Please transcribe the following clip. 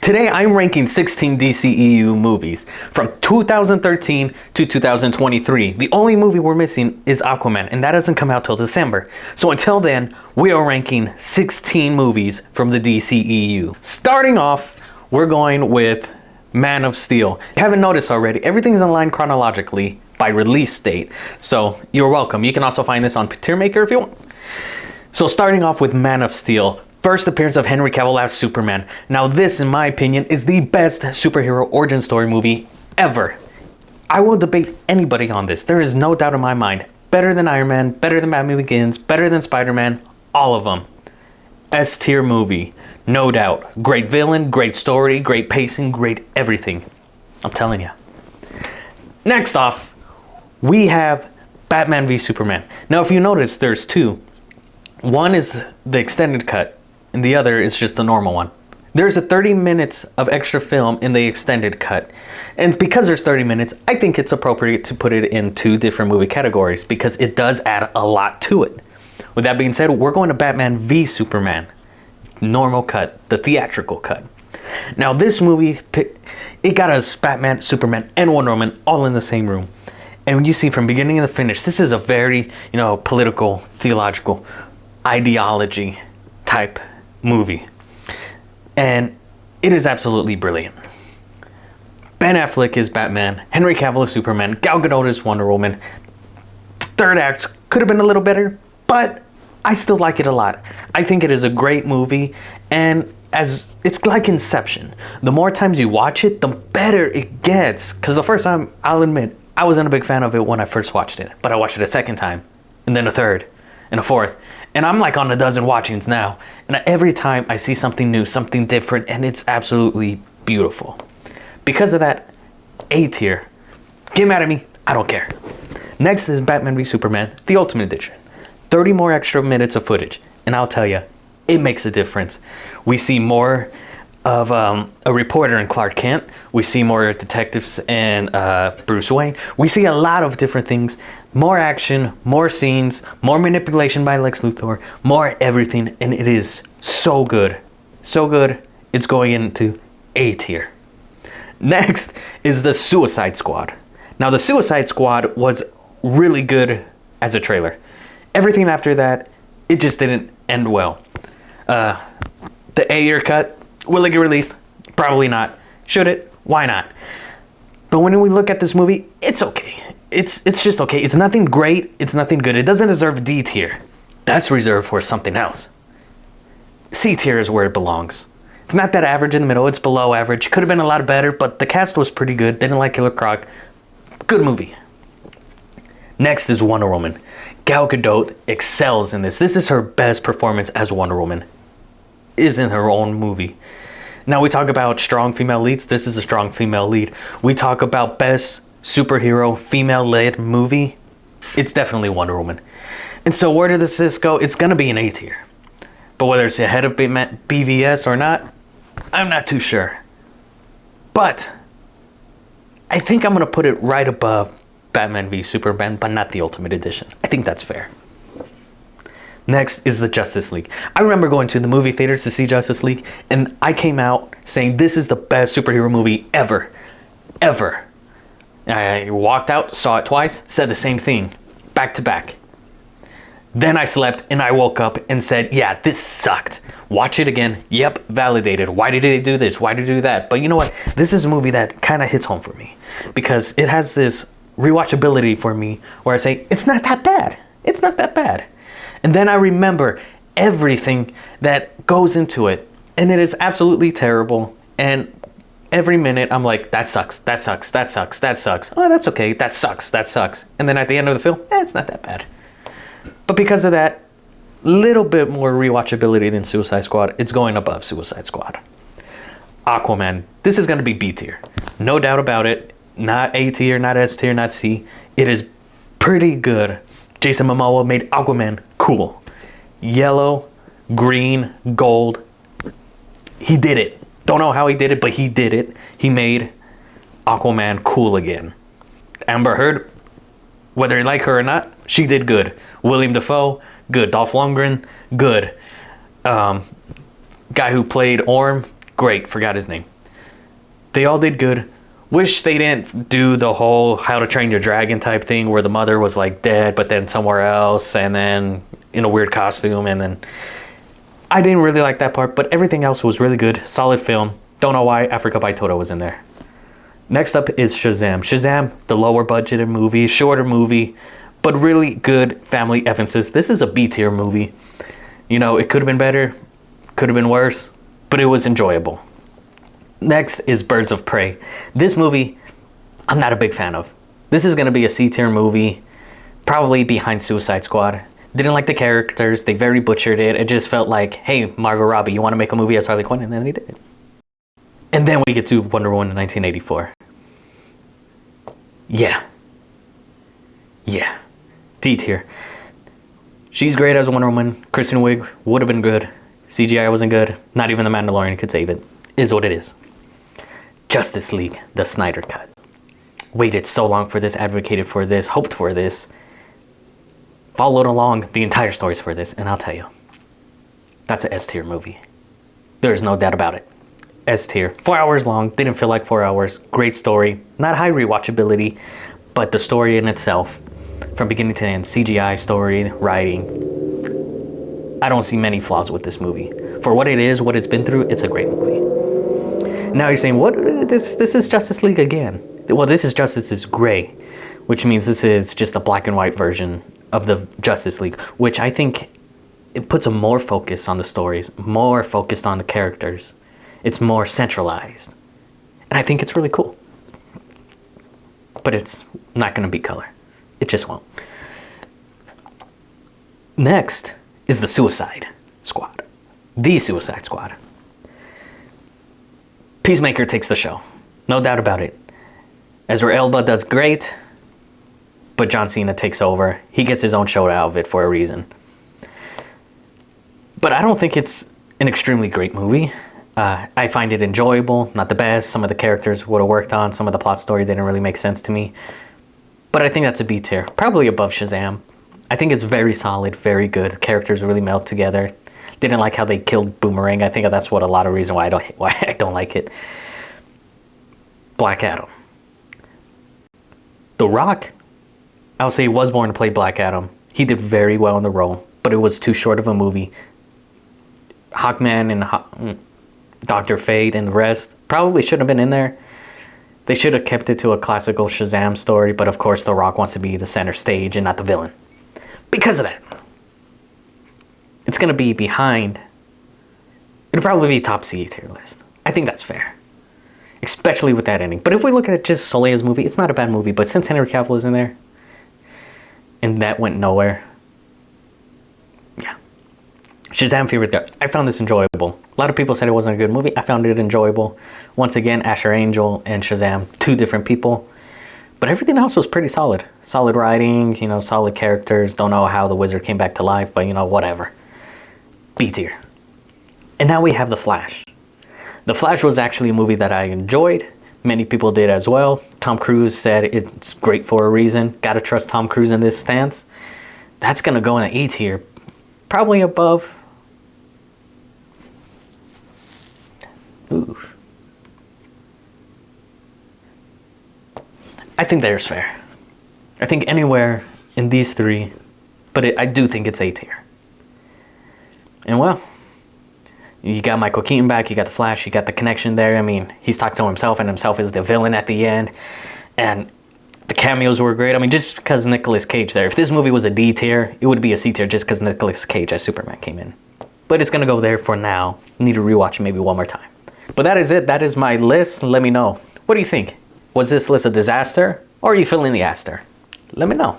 Today I'm ranking 16 DCEU movies from 2013 to 2023. The only movie we're missing is Aquaman, and that doesn't come out till December. So until then, we are ranking 16 movies from the DCEU. Starting off, we're going with Man of Steel. If you haven't noticed already, everything's in line chronologically by release date. So you're welcome. You can also find this on Tier Maker if you want. So starting off with Man of Steel. First appearance of Henry Cavill as Superman. Now this, in my opinion, is the best superhero origin story movie ever. I will debate anybody on this. There is no doubt in my mind. Better than Iron Man, better than Batman Begins, better than Spider-Man, all of them. S-tier movie, no doubt. Great villain, great story, great pacing, great everything. I'm telling you. Next off, we have Batman v Superman. Now if you notice, there's two. One is the extended cut, and the other is just the normal one. There's a 30 minutes of extra film in the extended cut. And because there's 30 minutes, I think it's appropriate to put it in two different movie categories because it does add a lot to it. With that being said, we're going to Batman v Superman. Normal cut, the theatrical cut. Now this movie, it got us Batman, Superman, and Wonder Woman all in the same room. And when you see from beginning to finish, this is a very, political, theological, ideology type movie, and it is absolutely brilliant. Ben Affleck is Batman, Henry Cavill is Superman, Gal Gadot is Wonder Woman. The third act could have been a little better, but I still like it a lot. I think it is a great movie, and as it's like Inception. The more times you watch it, the better it gets. Because the first time, I'll admit, I wasn't a big fan of it when I first watched it, but I watched it a second time, and then a third, and a fourth. And I'm like on a dozen watchings now. And every time I see something new, something different, and it's absolutely beautiful. Because of that, A tier. Get mad at me, I don't care. Next is Batman v Superman, the Ultimate Edition. 30 more extra minutes of footage. And I'll tell you, it makes a difference. We see more of a reporter in Clark Kent. We see more detectives and Bruce Wayne. We see a lot of different things. More action, more scenes, more manipulation by Lex Luthor, more everything, and it is so good. So good, it's going into A tier. Next is the Suicide Squad. Now the Suicide Squad was really good as a trailer. Everything after that, it just didn't end well. The A-year cut, will it get released? Probably not. Should it? Why not? But when we look at this movie, it's okay. It's just okay. It's nothing great. It's nothing good. It doesn't deserve D tier. That's reserved for something else. C tier is where it belongs. It's not that average in the middle. It's below average. Could have been a lot better, but the cast was pretty good. Didn't like Killer Croc. Good movie. Next is Wonder Woman. Gal Gadot excels in this. This is her best performance as Wonder Woman. Is in her own movie. Now we talk about strong female leads. This is a strong female lead. We talk about best superhero female-led movie. It's definitely Wonder Woman. And so where does this go? It's going to be an A tier. But whether it's ahead of BVS or not, I'm not too sure. But I think I'm going to put it right above Batman v Superman, but not the Ultimate Edition. I think that's fair. Next is the Justice League. I remember going to the movie theaters to see Justice League, and I came out saying this is the best superhero movie ever. Ever. I walked out, saw it twice, said the same thing, back to back. Then I slept and I woke up and said, yeah, this sucked. Watch it again. Yep, validated. Why did they do this? Why did they do that? But you know what? This is a movie that kind of hits home for me because it has this rewatchability for me where I say, it's not that bad. It's not that bad. And then I remember everything that goes into it. And it is absolutely terrible. And every minute I'm like, that sucks, that sucks, that sucks, that sucks. Oh, that's okay, that sucks, that sucks. And then at the end of the film, it's not that bad. But because of that, little bit more rewatchability than Suicide Squad, it's going above Suicide Squad. Aquaman, this is going to be B tier. No doubt about it. Not A tier, not S tier, not C. It is pretty good. Jason Momoa made Aquaman cool. Yellow, green, gold. He did it. Don't know how he did it, but he did it. He made Aquaman cool again. Amber Heard, whether you like her or not, she did good. William Dafoe, good. Dolph Lundgren, good. Guy who played Orm, great. Forgot his name. They all did good. Wish they didn't do the whole How to Train Your Dragon type thing where the mother was like dead, but then somewhere else, and then in a weird costume, and then I didn't really like that part, but everything else was really good. Solid film. Don't know why Africa by Toto was in there. Next up is Shazam. Shazam, the lower budgeted movie, shorter movie, but really good family emphasis. This is a B tier movie. You know, it could have been better, could have been worse, but it was enjoyable. Next is Birds of Prey. This movie, I'm not a big fan of. This is going to be a C tier movie, probably behind Suicide Squad. Didn't like the characters. They very butchered it. It just felt like, hey, Margot Robbie, you want to make a movie as Harley Quinn? And then they did. And then we get to Wonder Woman in 1984. Yeah. D tier. She's great as Wonder Woman. Kristen Wiig would have been good. CGI wasn't good. Not even The Mandalorian could save it. Is what it is. Justice League, the Snyder Cut. Waited so long for this, advocated for this, hoped for this. Followed along the entire stories for this, and I'll tell you, that's an S tier movie. There's no doubt about it. S tier. 4 hours long, didn't feel like 4 hours. Great story, not high rewatchability, but the story in itself, from beginning to end, CGI, story, writing, I don't see many flaws with this movie. For what it is, what it's been through, it's a great movie. Now you're saying, what? This is Justice League again. Well, this is Justice is Gray, which means this is just a black and white version of the Justice League, which I think it puts a more focus on the stories, more focused on the characters. It's more centralized. And I think it's really cool. But it's not going to be color. It just won't. Next is the Suicide Squad. The Suicide Squad. Peacemaker takes the show. No doubt about it. Ezra Elba does great, but John Cena takes over. He gets his own show out of it for a reason. But I don't think it's an extremely great movie. I find it enjoyable, not the best. Some of the characters would have worked on. Some of the plot story didn't really make sense to me. But I think that's a B tier. Probably above Shazam. I think it's very solid, very good. The characters really melt together. Didn't like how they killed Boomerang. I think that's what a lot of reason why I don't like it. Black Adam. The Rock, I'll say he was born to play Black Adam. He did very well in the role, but it was too short of a movie. Hawkman and Dr. Fate and the rest probably should have been in there. They should have kept it to a classical Shazam story, but of course The Rock wants to be the center stage and not the villain. Because of that, it's going to be behind. It'll probably be top C tier list. I think that's fair. Especially with that ending. But if we look at just Soleil's movie, it's not a bad movie. But since Henry Cavill is in there, and that went nowhere, yeah. Shazam favorite guy. I found this enjoyable. A lot of people said it wasn't a good movie. I found it enjoyable. Once again, Asher Angel and Shazam, two different people. But everything else was pretty solid. Solid writing, you know, solid characters. Don't know how the wizard came back to life, but you know, whatever. B tier. And now we have The Flash. The Flash was actually a movie that I enjoyed. Many people did as well. Tom Cruise said it's great for a reason. Gotta trust Tom Cruise in this stance. That's gonna go in the A tier. Probably above. Ooh. I think there's fair. I think anywhere in these three, but I do think it's A tier. And well, you got Michael Keaton back, you got The Flash, you got the connection there. I mean, he's talking to himself, and himself is the villain at the end. And the cameos were great. I mean, just because Nicolas Cage there. If this movie was a D tier, it would be a C tier just because Nicolas Cage as Superman came in. But it's going to go there for now. Need to rewatch it maybe one more time. But that is it. That is my list. Let me know. What do you think? Was this list a disaster? Or are you feeling the Aster? Let me know.